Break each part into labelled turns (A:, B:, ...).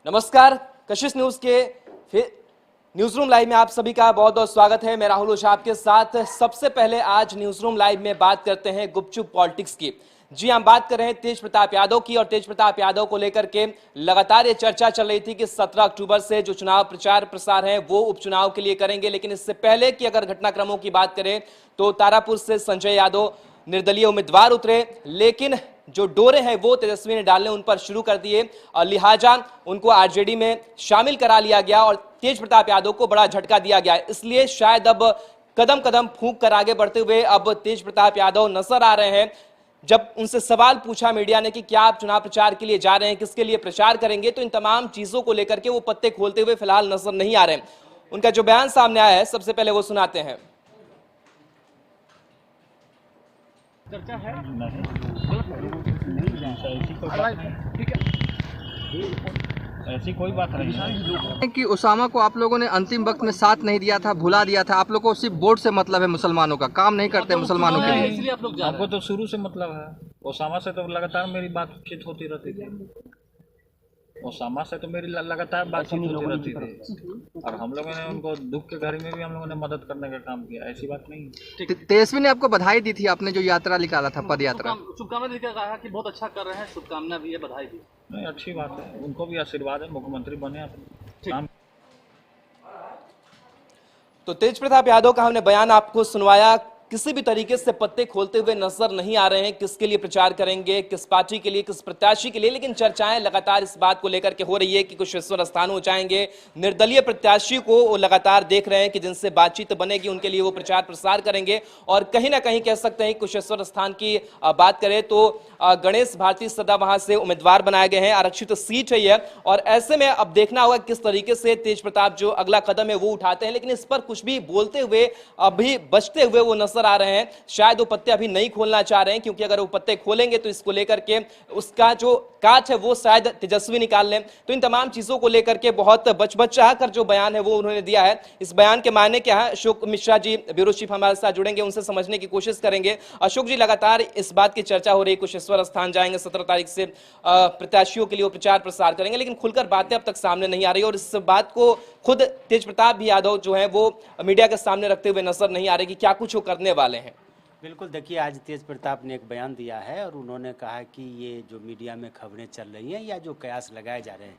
A: नमस्कार, कशिश न्यूज के फिर न्यूज रूम लाइव में आप सभी का बहुत बहुत स्वागत है। मैं राहुल ओझा आपके साथ। सबसे पहले आज न्यूज रूम लाइव में बात करते हैं गुपचुप पॉलिटिक्स की। जी हम बात कर रहे हैं तेज प्रताप यादव की, और तेज प्रताप यादव को लेकर के लगातार ये चर्चा चल रही थी कि 17 अक्टूबर से जो चुनाव प्रचार प्रसार है वो उपचुनाव के लिए करेंगे। लेकिन इससे पहले कि अगर घटनाक्रमों की बात करें तो तारापुर से संजय यादव निर्दलीय उम्मीदवार उतरे, लेकिन जो डोरे हैं वो तेजस्वी ने डालने उन पर शुरू कर दिए और लिहाजा उनको आरजेडी में शामिल करा लिया गया और तेज प्रताप यादव को बड़ा झटका दिया गया। इसलिए शायद अब कदम कदम फूंक कर आगे बढ़ते हुए अब तेज प्रताप यादव नजर आ रहे हैं। जब उनसे सवाल पूछा मीडिया ने कि क्या आप चुनाव प्रचार के लिए जा रहे हैं, किसके लिए प्रचार करेंगे, तो इन तमाम चीजों को लेकर के वो पत्ते खोलते हुए फिलहाल नजर नहीं आ रहे हैं। उनका जो बयान सामने आया है सबसे पहले वो सुनाते हैं।
B: चर्चा है ऐसी कोई बात नहीं है
C: कि उसामा को आप लोगों ने अंतिम वक्त में साथ नहीं दिया था, भुला दिया था। आप लोगों को सिर्फ वोट से मतलब है, मुसलमानों का काम नहीं करते मुसलमानों के लिए।
B: इसलिए आप लोग आपको तो शुरू से मतलब है। उसामा से तो लगातार मेरी बातचीत होती रहती थी। उसामा से तो मेरी लगातार बातचीत होती रहती थी और हम लोगों ने उनको दुख के घड़ी में भी हम लोगों ने मदद करने का काम किया। ऐसी बात नहीं।
C: तेजस्वी ने आपको बधाई दी थी, आपने जो यात्रा निकाला था, पद यात्रा।
D: शुभकामना देकर कहा कि बहुत अच्छा कर रहे हैं, शुभकामना भी है, बधाई भी।
B: नहीं, अच्छी बात है, उनको भी आशीर्वाद है, मुख्यमंत्री बने अपने।
A: तो तेज प्रताप यादव का हमने बयान आपको सुनवाया। किसी भी तरीके से पत्ते खोलते हुए नजर नहीं आ रहे हैं किसके लिए प्रचार करेंगे, किस पार्टी के लिए, किस प्रत्याशी के लिए। लेकिन चर्चाएं लगातार इस बात को लेकर के हो रही है कि कुशेश्वर स्थान हो जाएंगे। निर्दलीय प्रत्याशी को वो लगातार देख रहे हैं कि जिनसे बातचीत बनेगी उनके लिए वो प्रचार प्रसार करेंगे। और कहीं ना कहीं कह सकते हैं कुशेश्वर स्थान की बात करें तो गणेश भारती सदा वहां से उम्मीदवार बनाए गए हैं, आरक्षित सीट है यह। और ऐसे में अब देखना होगा किस तरीके से तेज प्रताप जो अगला कदम है वो उठाते हैं। लेकिन इस पर कुछ भी बोलते हुए, अभी बचते हुए वो नजर आ रहे हैं। शायद वो पत्ते अभी नहीं खोलना चाह रहे हैं, क्योंकि अगर वो पत्ते खोलेंगे तो इसको लेकर के उसका जो काट है वो शायद तेजस्वी निकाल लें। तो इन तमाम चीजों को लेकर के बहुत बच कर जो बयान है वो उन्होंने दिया है। इस बयान के मायने क्या है, अशोक मिश्रा जी ब्यूरो चीफ हमारे साथ जुड़ेंगे, उनसे समझने की कोशिश करेंगे। अशोक जी, लगातार इस बात की चर्चा हो रही है कुशेश्वर स्थान जाएंगे, 17 तारीख से प्रत्याशियों के लिए वो प्रचार प्रसार करेंगे, लेकिन खुलकर बातें अब तक सामने नहीं आ रही। और इस बात को खुद तेज प्रताप यादव जो है वो मीडिया के सामने रखते हुए नजर नहीं आ रहे कि क्या कुछ वो करने वाले हैं।
E: बिल्कुल, देखिए आज तेज प्रताप ने एक बयान दिया है और उन्होंने कहा कि ये जो मीडिया में खबरें चल रही हैं या जो कयास लगाए जा रहे हैं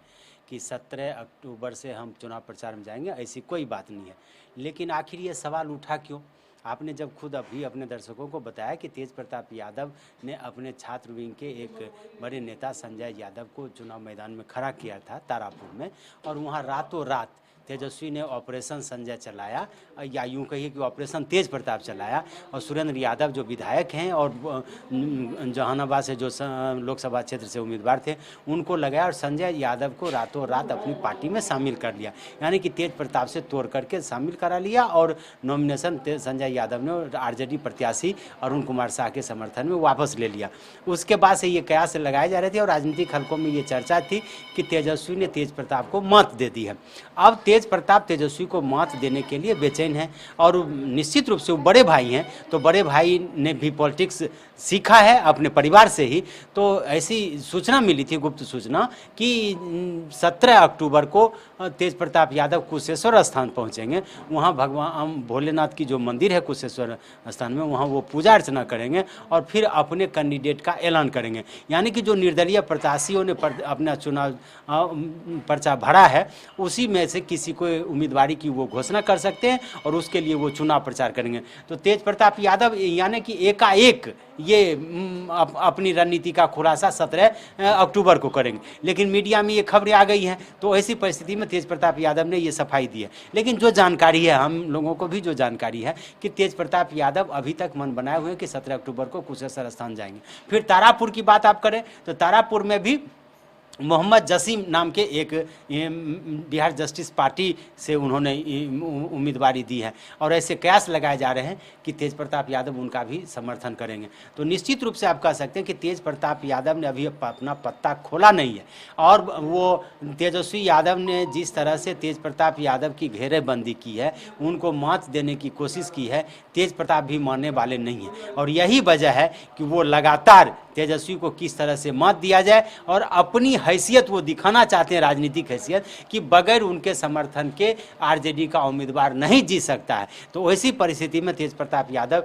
E: कि 17 अक्टूबर से हम चुनाव प्रचार में जाएंगे, ऐसी कोई बात नहीं है। लेकिन आखिर ये सवाल उठा क्यों? आपने जब खुद अभी अपने दर्शकों को बताया कि तेज प्रताप यादव ने अपने छात्र विंग के एक बड़े नेता संजय यादव को चुनाव मैदान में खड़ा किया था तारापुर में, और वहाँ रातों रात तेजस्वी ने ऑपरेशन संजय चलाया, या यूँ कहिए कि ऑपरेशन तेज प्रताप चलाया, और सुरेंद्र यादव जो विधायक हैं और जहानाबाद से जो लोकसभा क्षेत्र से उम्मीदवार थे उनको लगाया और संजय यादव को रातों रात अपनी पार्टी में शामिल कर लिया। यानी कि तेज प्रताप से तोड़ करके शामिल करा लिया और नॉमिनेशन संजय यादव ने आरजेडी प्रत्याशी अरुण कुमार शाह के समर्थन में वापस ले लिया। उसके बाद से ये कयास लगाए जा रहे थे और राजनीतिक हलकों में ये चर्चा थी कि तेजस्वी ने तेज प्रताप को मत दे दी है। अब तेज प्रताप तेजस्वी को मत देने के लिए बेचैन है और निश्चित रूप से वो बड़े भाई हैं, तो बड़े भाई ने भी पॉलिटिक्स सीखा है अपने परिवार से ही। तो ऐसी सूचना मिली थी, गुप्त सूचना, कि 17 अक्टूबर को तेज प्रताप यादव कुशेश्वर स्थान पहुंचेंगे। वहां भगवान भोलेनाथ की जो मंदिर है कुशेश्वर स्थान में, वहां वो पूजा अर्चना करेंगे और फिर अपने कैंडिडेट का ऐलान करेंगे। यानी कि जो निर्दलीय प्रत्याशियों ने अपना चुनाव पर्चा भरा है उसी में से किसी को उम्मीदवारी की वो घोषणा कर सकते हैं और उसके लिए वो चुनाव प्रचार करेंगे। तो तेज प्रताप यादव यानी कि एकाएक ये अपनी रणनीति का खुलासा 17 अक्टूबर को करेंगे। लेकिन मीडिया में ये खबरें आ गई हैं, तो ऐसी परिस्थिति में तेज प्रताप यादव ने ये सफाई दी है। लेकिन जो जानकारी है, हम लोगों को भी जो जानकारी है कि तेज प्रताप यादव अभी तक मन बनाए हुए हैं कि 17 अक्टूबर को कुशेश्वर स्थान जाएंगे। फिर तारापुर की बात आप करें तो तारापुर में भी मोहम्मद जसीम नाम के एक बिहार जस्टिस पार्टी से उन्होंने उम्मीदवारी दी है और ऐसे कयास लगाए जा रहे हैं कि तेज प्रताप यादव उनका भी समर्थन करेंगे। तो निश्चित रूप से आप कह सकते हैं कि तेज प्रताप यादव ने अभी अपना पत्ता खोला नहीं है और वो तेजस्वी यादव ने जिस तरह से तेज प्रताप यादव की घेरेबंदी की है, उनको मात देने की कोशिश की है, तेज प्रताप भी मानने वाले नहीं हैं और यही वजह है कि वो लगातार तेजस्वी को किस तरह से मत दिया जाए, और अपनी हैसियत वो दिखाना चाहते हैं, राजनीतिक हैसियत, कि बगैर उनके समर्थन के आरजेडी का उम्मीदवार नहीं जीत सकता है। तो ऐसी परिस्थिति में तेज प्रताप यादव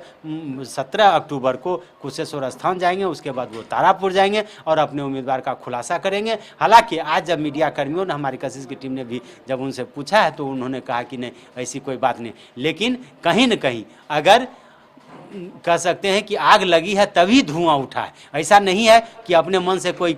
E: 17 अक्टूबर को कुशेश्वर स्थान जाएंगे, उसके बाद वो तारापुर जाएंगे और अपने उम्मीदवार का खुलासा करेंगे। हालांकि आज जब मीडिया कर्मियों ने, हमारी कशिश की टीम ने भी जब उनसे पूछा है तो उन्होंने कहा कि नहीं, ऐसी कोई बात नहीं। लेकिन कहीं न कहीं अगर कह सकते हैं कि आग लगी है तभी धुआं उठा है, ऐसा नहीं है कि अपने मन से कोई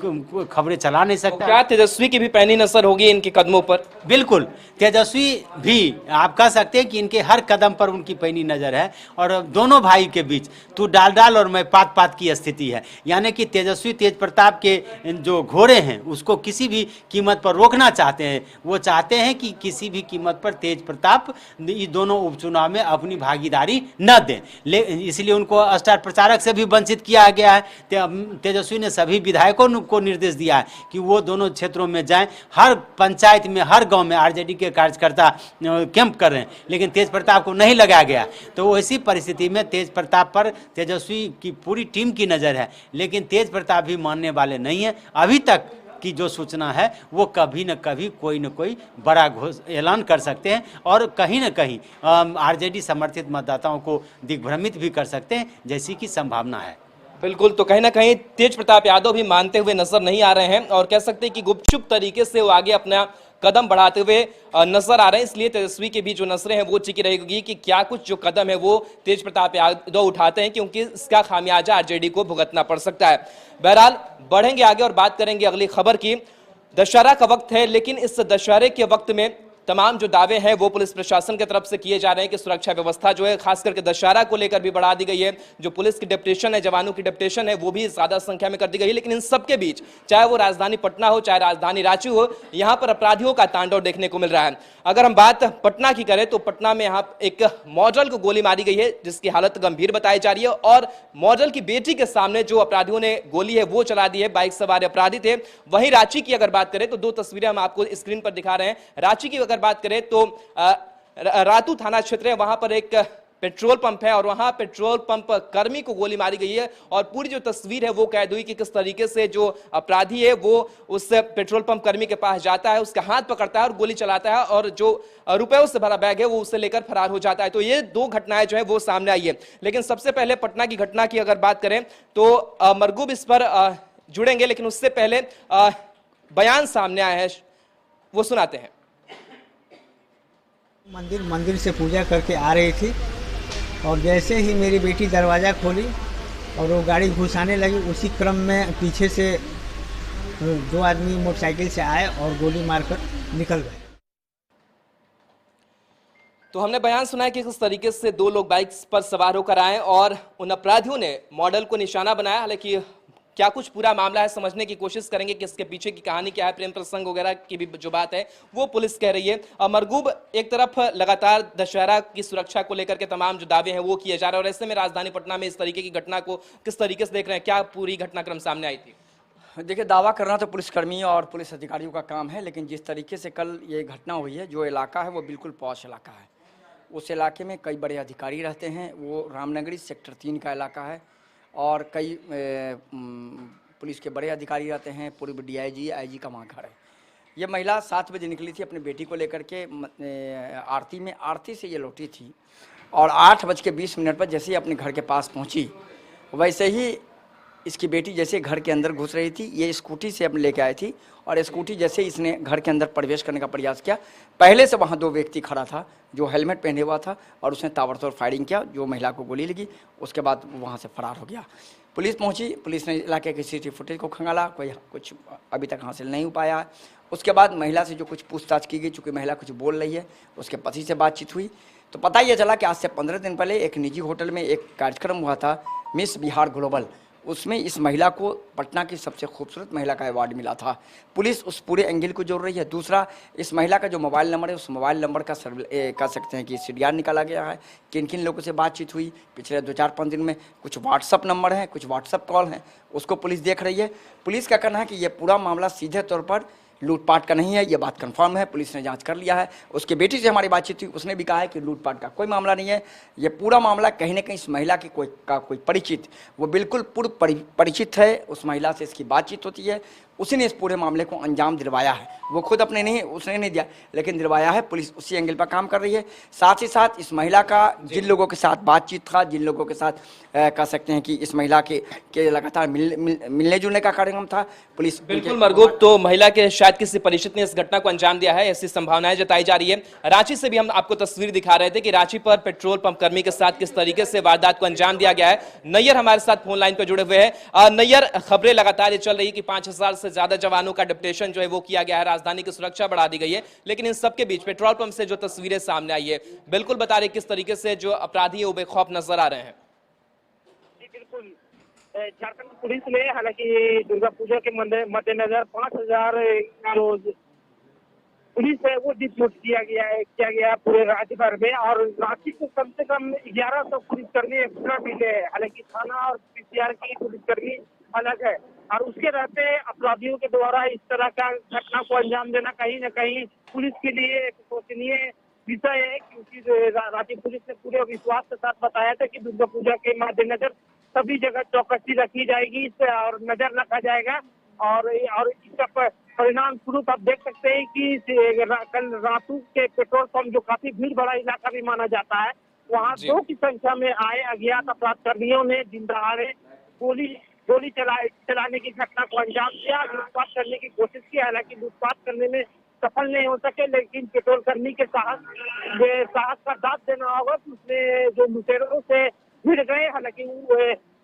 E: खबरें चला नहीं सकता।
A: क्या तेजस्वी की भी पैनी नजर होगी इनके कदमों पर?
E: बिल्कुल, तेजस्वी भी आप कह सकते हैं कि इनके हर कदम पर उनकी पैनी नज़र है, और दोनों भाई के बीच तू डाल डाल और मैं पात पात की स्थिति है। यानी कि तेजस्वी तेज प्रताप के जो घोड़े हैं उसको किसी भी कीमत पर रोकना चाहते हैं। वो चाहते हैं कि किसी भी कीमत पर तेज प्रताप ये दोनों उपचुनाव में अपनी भागीदारी न दें, इसलिए उनको स्टार प्रचारक से भी वंचित किया गया है। तेजस्वी ने सभी विधायकों को निर्देश दिया है कि वो दोनों क्षेत्रों में जाएं। हर पंचायत में, हर गांव में आरजेडी के कार्यकर्ता कैंप कर रहे हैं, लेकिन तेज प्रताप को नहीं लगाया गया। तो ऐसी परिस्थिति में तेज प्रताप पर तेजस्वी की पूरी टीम की नज़र है, लेकिन तेज प्रताप भी मानने वाले नहीं है। अभी तक की जो सूचना है वो कभी न कभी कोई न कोई बड़ा ऐलान कर सकते हैं, और कहीं न कहीं आरजेडी समर्थित मतदाताओं को दिग्भ्रमित भी कर सकते हैं, जैसी की संभावना है।
A: बिल्कुल, तो कहीं ना कहीं तेज प्रताप यादव भी मानते हुए नजर नहीं आ रहे हैं, और कह सकते हैं कि गुपचुप तरीके से वो आगे अपना कदम बढ़ाते हुए नजर आ रहे हैं। इसलिए तेजस्वी के भी जो नजरें हैं वो टिकी रहेगी कि क्या कुछ जो कदम है वो तेज प्रताप यादव उठाते हैं, क्योंकि इसका खामियाजा आरजेडी को भुगतना पड़ सकता है। बहरहाल बढ़ेंगे आगे और बात करेंगे अगली खबर की। दशहरा का वक्त है, लेकिन इस दशहरे के वक्त में तमाम जो दावे हैं वो पुलिस प्रशासन की तरफ से किए जा रहे हैं कि सुरक्षा व्यवस्था जो है खास करके दशहरा को लेकर भी बढ़ा दी गई है। जो पुलिस की डेप्यूटेशन है, जवानों की डेप्यूटेशन है, वो भी ज्यादा संख्या में कर दी गई है। लेकिन इन सबके बीच, चाहे वो राजधानी पटना हो, चाहे राजधानी रांची हो, यहाँ पर अपराधियों का तांडव देखने को मिल रहा है। अगर हम बात पटना की करें तो पटना में यहाँ एक मॉडल को गोली मारी गई है, जिसकी हालत गंभीर बताई जा रही है, और मॉडल की बेटी के सामने जो अपराधियों ने गोली है वो चला दी है। बाइक सवार अपराधी थे। वहीं रांची की अगर बात करें तो दो तस्वीरें हम आपको स्क्रीन पर दिखा रहे हैं। रांची की अगर बात करें तो रातू थाना क्षेत्र है, वहां पर एक पेट्रोल पंप है और वहां पेट्रोल पंप कर्मी को गोली मारी गई है। और पूरी जो तस्वीर है वो कैद हुई कि किस तरीके से जो अपराधी है वो उस पेट्रोल पंप कर्मी के पास जाता है, उसका हाथ पकड़ता है और गोली चलाता है, और जो रुपयों से भरा बैग है वो उसे लेकर फरार हो जाता है। तो ये दो घटनाएं जो है वो सामने आई है। लेकिन सबसे पहले पटना की घटना की अगर बात करें तो मरगूब इस पर जुड़ेंगे, लेकिन उससे पहले बयान सामने आया है, वो सुनाते हैं।
F: मंदिर से पूजा करके आ रही थी, और जैसे ही मेरी बेटी दरवाज़ा खोली और वो गाड़ी घुसाने लगी, उसी क्रम में पीछे से दो आदमी मोटरसाइकिल से आए और गोली मारकर निकल गए।
A: तो हमने बयान सुना है कि किस तरीके से दो लोग बाइक पर सवार होकर आए और उन अपराधियों ने मॉडल को निशाना बनाया। हालांकि क्या कुछ पूरा मामला है समझने की कोशिश करेंगे कि इसके पीछे की कहानी क्या है, प्रेम प्रसंग वगैरह की भी जो बात है वो पुलिस कह रही है। मरगूब, एक तरफ लगातार दशहरा की सुरक्षा को लेकर के तमाम जो दावे हैं वो किए जा रहे हैं, और ऐसे में राजधानी पटना में इस तरीके की घटना को किस तरीके से देख रहे हैं? क्या पूरी घटनाक्रम सामने आई थी?
G: देखिए, दावा करना तो पुलिसकर्मियों और पुलिस अधिकारियों का काम है, लेकिन जिस तरीके से कल ये घटना हुई है, जो इलाका है वो बिल्कुल पॉश इलाका है। उस इलाके में कई बड़े अधिकारी रहते हैं। वो रामनगरी सेक्टर 3 का इलाका है, और कई पुलिस के बड़े अधिकारी रहते हैं। पूर्व DIG IG का वहाँ घर है। ये महिला 7 बजे निकली थी अपनी बेटी को लेकर के आरती में। आरती से ये लौटी थी, और 8:20 पर जैसे ही अपने घर के पास पहुँची, वैसे ही इसकी बेटी जैसे घर के अंदर घुस रही थी, ये स्कूटी से अपने लेके आई थी, और स्कूटी जैसे इसने घर के अंदर प्रवेश करने का प्रयास किया, पहले से वहाँ 2 व्यक्ति खड़ा था जो हेलमेट पहने हुआ था, और उसने ताबड़तोड़ फायरिंग किया, जो महिला को गोली लगी। उसके बाद वो वहाँ से फरार हो गया। पुलिस पहुंची, पुलिस ने इलाके के CCTV फुटेज को खंगाला, कोई कुछ अभी तक हासिल नहीं हो पाया। उसके बाद महिला से जो कुछ पूछताछ की गई, चूँकि महिला कुछ बोल रही है, उसके पति से बातचीत हुई, तो पता ये चला कि आज से 15 दिन पहले एक निजी होटल में एक कार्यक्रम हुआ था, मिस बिहार ग्लोबल। उसमें इस महिला को पटना की सबसे खूबसूरत महिला का अवार्ड मिला था। पुलिस उस पूरे एंगल को जोड़ रही है। दूसरा, इस महिला का जो मोबाइल नंबर है, उस मोबाइल नंबर का कह सकते हैं कि CDR निकाला गया है। किन किन लोगों से बातचीत हुई पिछले 2-4-5 दिन में, कुछ व्हाट्सअप नंबर हैं, कुछ व्हाट्सअप कॉल हैं, उसको पुलिस देख रही है। पुलिस का कहना है कि यह पूरा मामला सीधे तौर पर लूटपाट का नहीं है, ये बात कंफर्म है, पुलिस ने जांच कर लिया है। उसके बेटी से हमारी बातचीत हुई, उसने भी कहा है कि लूटपाट का कोई मामला नहीं है, ये पूरा मामला कहीं ना कहीं इस महिला की कोई परिचित, वो बिल्कुल पूर्व परिचित है, उस महिला से इसकी बातचीत होती है, उसी ने इस पूरे मामले को अंजाम दिलवाया है। वो खुद अपने नहीं, उसने नहीं दिया, लेकिन दिलवाया है। पुलिस उसी एंगल पर काम कर रही है। साथ ही साथ इस महिला का जिन लोगों के साथ बातचीत था, जिन लोगों के साथ कह सकते हैं कि इस महिला के लगातार मिलने जुलने का कार्यक्रम था, पुलिस
A: बिल्कुल मरगूब, तो महिला के शायद किसी परिचित ने इस घटना को अंजाम दिया है, ऐसी संभावनाएं जताई जा रही है। रांची से भी हम आपको तस्वीर दिखा रहे थे कि रांची पर पेट्रोल पंप कर्मी के साथ किस तरीके से वारदात को अंजाम दिया गया है। नैयर हमारे साथ फोन लाइन पर जुड़े हुए हैं। नैयर, खबरें लगातार ये चल रही कि 5000 से ज्यादा जवानों का डिप्टेशन जो है वो किया गया है, राजधानी की सुरक्षा बढ़ा दी गई है, लेकिन इन सबके बीच पेट्रोल पंप से जो तस्वीरें सामने आई है, बिल्कुल बता रहे किस तरीके से जो अपराधी है वो बेखौफ नजर आ रहे हैं।
H: बिल्कुल, झारखंड पुलिस ने हालांकि दुर्गा पूजा के मद्देनजर 5000 जो पुलिस है वो डिप्यूट किया गया पूरे राज्य भर में, और रांची को कम से कम 1100 पुलिसकर्मी एक्स्ट्रा मिले हैं। हालांकि थाना और पीसीआर की पुलिसकर्मी अलग है, और उसके रहते अपराधियों के द्वारा इस तरह का घटना को अंजाम देना कहीं न कहीं पुलिस के लिए एक शोचनीय विषय है, क्योंकि राज्य पुलिस ने पूरे विश्वास के साथ बताया था कि दुर्गा पूजा के मद्देनजर सभी जगह चौकसी रखी जाएगी और नजर रखा जाएगा, और इसका परिणाम स्वरूप आप देख सकते हैं कि कल रातू के पेट्रोल पंप, जो काफी भीड़ भरा इलाका भी माना जाता है, वहाँ 2 की संख्या में आए अज्ञात अपराधकर्मियों ने दिन दहाड़े गोली चलाने की घटना को अंजाम दिया, लूटपाट करने की कोशिश की। हालांकि लूटपाट करने में सफल नहीं हो सके, लेकिन पेट्रोल कर्मी के साहस का दाद देना होगा कि उसने जो लुटेरों से भिड़ गए। हालांकि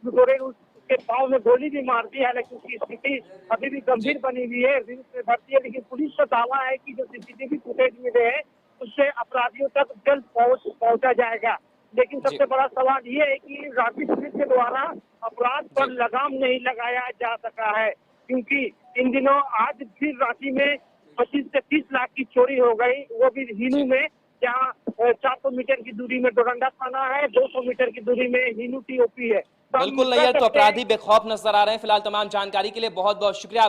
H: लुटेरे उसके पाँव में गोली भी मार दी। हालांकि उसकी स्थिति अभी भी गंभीर बनी हुई है, रिम्स में भर्ती है, लेकिन पुलिस का दावा है कि जो सीसीटीवी फुटेज मिले हैं उससे अपराधियों तक जल्द पहुंचा जाएगा। लेकिन सबसे बड़ा सवाल ये है कि राज्य पुलिस के द्वारा अपराध पर लगाम नहीं लगाया जा सका है, क्योंकि इन दिनों आज फिर रांची में 25 से 30 लाख की चोरी हो गई, वो भी हिनू में, जहाँ 400 मीटर की दूरी में डोरंडा थाना है, 200 मीटर की दूरी में हिनू टीओपी है।
A: बिल्कुल नैयर, तो अपराधी बेखौफ नजर आ रहे हैं। फिलहाल तमाम जानकारी के लिए बहुत बहुत शुक्रिया।